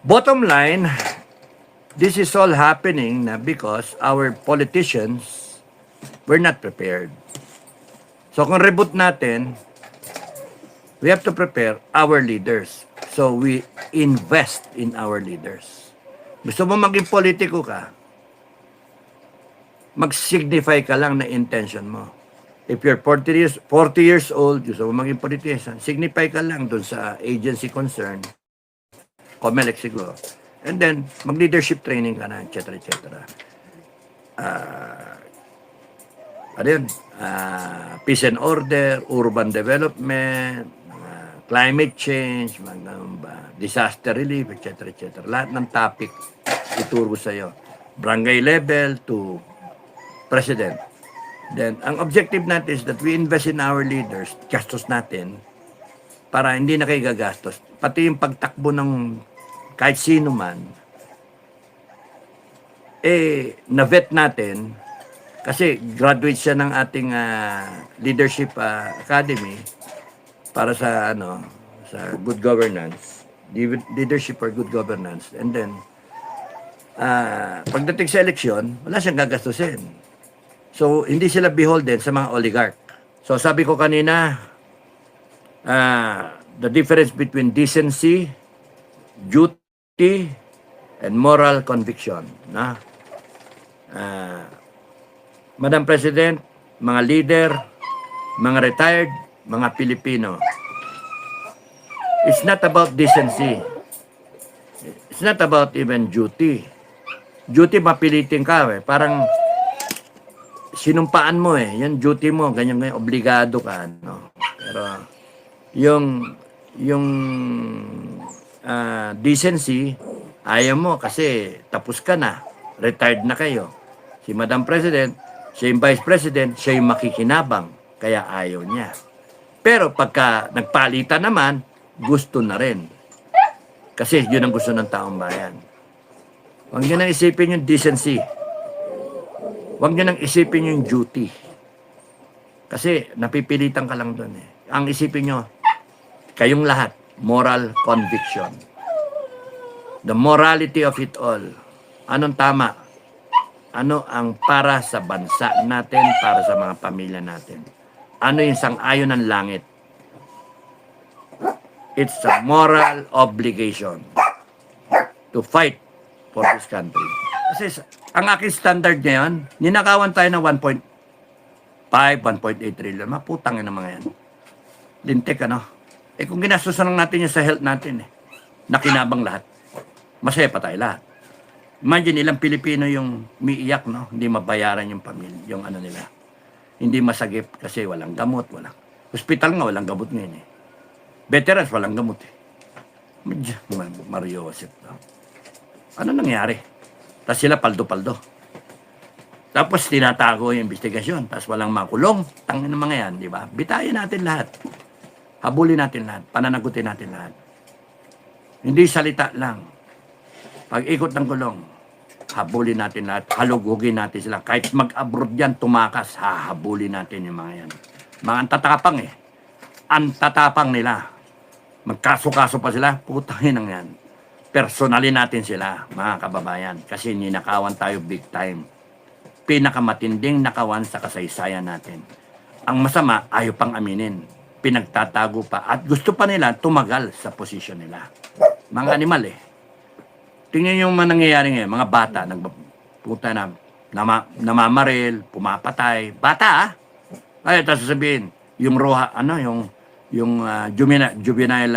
Bottom line, this is all happening na because our politicians were not prepared. So kung reboot natin, we have to prepare our leaders. So we invest in our leaders. Gusto mo maging politiko ka, mag-signify ka lang na intention mo. If you're 40 years old, gusto mo maging politician, signify ka lang dun sa agency concern, COMELEC siguro. And then, mag-leadership training ka na, etc. etc. Ano yun? Peace and order, urban development, climate change, disaster relief, etc. etc. Lahat ng topic ituro sa'yo. Barangay level to president. Then, ang objective natin is that we invest in our leaders, gastos natin, para hindi na kayo gagastos. Pati yung pagtakbo ng kahit sino man, na-vet natin, kasi graduate siya ng ating leadership academy para sa sa good governance, leadership for good governance. And then, pagdating sa eleksyon, wala siyang gagastusin. So, hindi sila beholden sa mga oligarch. So, sabi ko kanina, the difference between decency, duty, and moral conviction. Madam President, mga leader, mga retired, mga Pilipino, it's not about decency. It's not about even duty. Duty, mapilitin ka. Parang sinumpaan mo yan duty mo, ganyan, obligado ka. No? Pero yung decency, ayaw mo kasi tapos ka na, retired na kayo. Si Madam President, siya yung Vice President, siya yung makikinabang, kaya ayaw niya. Pero pagka nagpalitan naman, gusto na rin. Kasi yun ang gusto ng taong bayan. Huwag nyo nang isipin yung decency. Huwag nyo nang isipin yung duty. Kasi napipilitan ka lang doon. Ang isipin nyo, kayong lahat, moral conviction. The morality of it all. Anong tama? Ano ang para sa bansa natin, para sa mga pamilya natin? Ano yung sang-ayon ng langit? It's a moral obligation to fight for this country. Kasi ang aking standard ngayon, ninakawan tayo ng 1.5, 1.8 trillion. Maputang yun ang mga yan. Lintik, kung ginastusan lang natin yung sa health natin, nakinabang lahat. Masaya pa tayo lahat. Imagine ilang Pilipino yung umiiyak, hindi mabayaran yung pamilya, yung nila. Hindi masagip kasi walang gamot, walang. Hospital nga, walang gamot ngayon Veterans, walang gamot Mario Joseph. Ano nangyari? Tapos sila paldo-paldo. Tapos tinatago yung investigasyon. Tapos walang makulong. Tangin ng mga yan, di ba? Bitayin natin lahat. Habulin natin lahat. Pananagutin natin lahat. Hindi salita lang. Pag-ikot ng kulong, habulin natin lahat. Halugugin natin sila. Kahit mag-abroad yan, tumakas, hahabulin natin yung mga yan. Mga antatapang Antatapang nila. Magkaso-kaso pa sila, putangin ng yan. Personalin natin sila, mga kababayan. Kasi ninakawan tayo big time. Pinakamatinding nakawan sa kasaysayan natin. Ang masama, ayaw pang aminin. Pinagtatago pa. At gusto pa nila tumagal sa posisyon nila. Mga animal Tingnan yung nangyayari ngayon. Mga bata, nagpupunta namamaril, pumapatay. Bata Ay, tapos sasabihin, yung roha, yung juvenile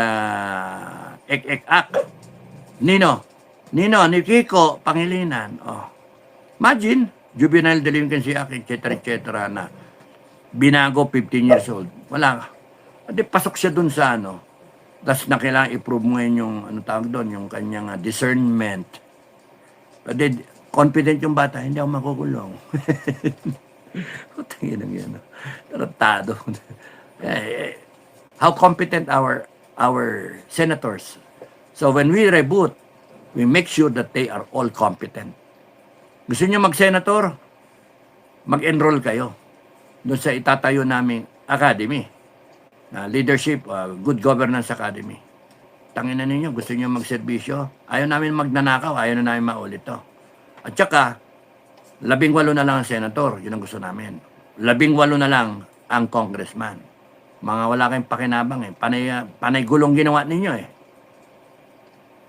Act. Nino, ni Kiko, Pangilinan. Imagine, Juvenile Delinquency Act, etc. na binago 15 years old. Wala. Hindi, pasok siya dun sa Tapos na kailangan i-prove mo yung, tawag doon, yung kanyang discernment. But confident yung bata, hindi ako makukulong. Tingin lang yan. Taratado. How competent our senators. So when we reboot, we make sure that they are all competent. Gusto niyo mag-senator? Mag-enroll kayo doon sa itatayo naming academy. Leadership, Good Governance Academy. tangina ninyo, gusto niyo magserbisyo. Ayaw namin magnanakaw, ayaw na namin maulit to. At saka, 18 na lang ang senator, yun ang gusto namin. 18 na lang ang congressman. Mga wala kayong pakinabang eh. Panay gulong ginawa ninyo eh.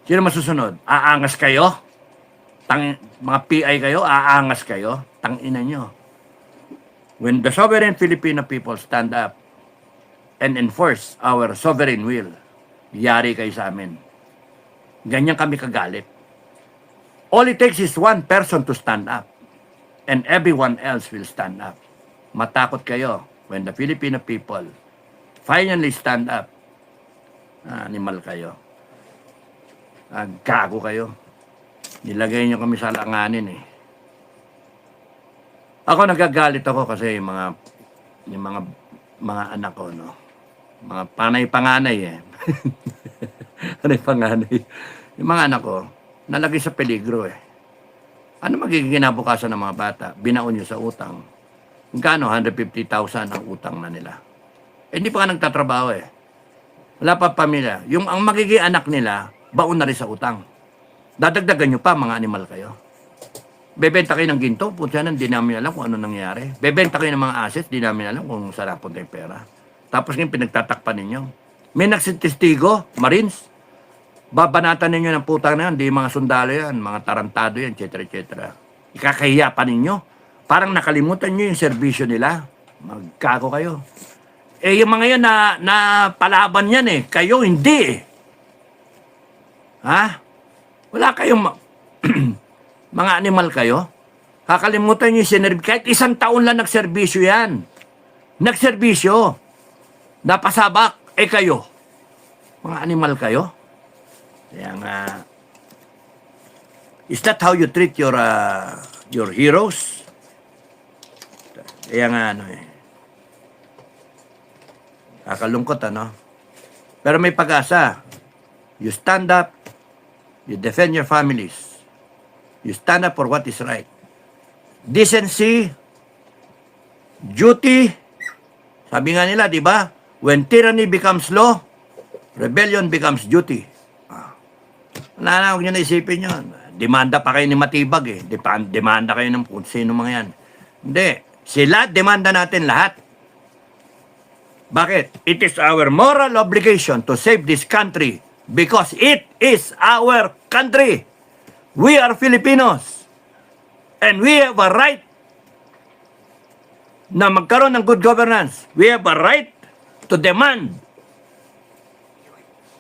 Sino masusunod? Aangas kayo? Mga PI kayo? Aangas kayo? Tangina nyo. When the sovereign Filipino people stand up and enforce our sovereign will, yari kayo sa amin. Ganyan kami kagalit. All it takes is one person to stand up and everyone else will stand up. Matakot kayo when the Filipino people finally stand up. Animal kayo. Gago kayo. Nilagay nyo kami sa langanin eh. Ako nagagalit ako kasi yung mga anak ko, no? Mga panay-panganay eh. Panay-panganay. Yung mga anak ko, nalagay sa peligro eh. Ano magiging kinabukasan ng mga bata? Binaon nyo sa utang. Magkano? 150,000 ang utang na nila. Hindi pa nga nagtatrabaho eh. Wala pa pamilya. Ang magiging anak nila, baon na rin sa utang. Dadagdagan nyo pa, mga animal kayo. Bebenta kayo ng ginto, punta na, di namin alam kung ano nangyari. Bebenta kayo ng mga assets, di namin alam kung saan napunta yung pera. Tapos ngayon, pinagtatakpan ninyo. May nagsitestigo, Marines, babanatan ninyo ng putang na yan, di mga sundalo yan, mga tarantado yan, etc. etc. Ikakahiya pa ninyo. Parang nakalimutan nyo yung serbisyo nila. Magkago kayo. Yung mga yan na palaban yan eh. Kayo hindi eh. Ha? Wala kayong mga animal kayo. Kakalimutan nyo yung kahit 1 taon lang nagserbisyo yan. Nagserbisyo. Napasabak. Kayo. Mga animal kayo. Kaya nga, is that how you treat your heroes? Kaya nga kakalungkot Pero may pag-asa. You stand up, you defend your families. You stand up for what is right. Decency, duty, sabi nga nila, di ba? When tyranny becomes law, rebellion becomes duty. Wala na, huwag nyo na isipin yun. Demanda pa kayo ni Matibag eh. Demanda kayo ng kung sino mga yan. Hindi. Sila, demanda natin lahat. Bakit? It is our moral obligation to save this country because it is our country. We are Filipinos. And we have a right na magkaroon ng good governance. We have a right to demand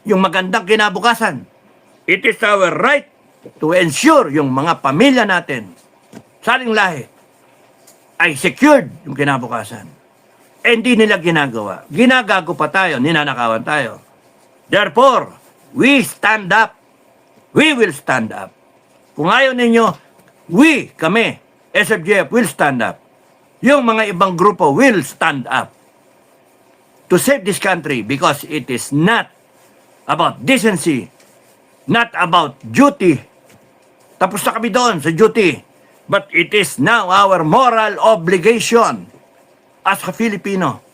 yung magandang kinabukasan. It is our right to ensure yung mga pamilya natin, saling lahi, ay secured yung kinabukasan. Hindi nila ginagawa. Ginagago pa tayo, ninanakawan tayo. Therefore, we stand up. We will stand up. Kung ayaw ninyo, kami, SFGF, will stand up. Yung mga ibang grupo will stand up to save this country because it is not about decency, not about duty. Tapos na kami doon sa duty. But it is now our moral obligation as a Filipino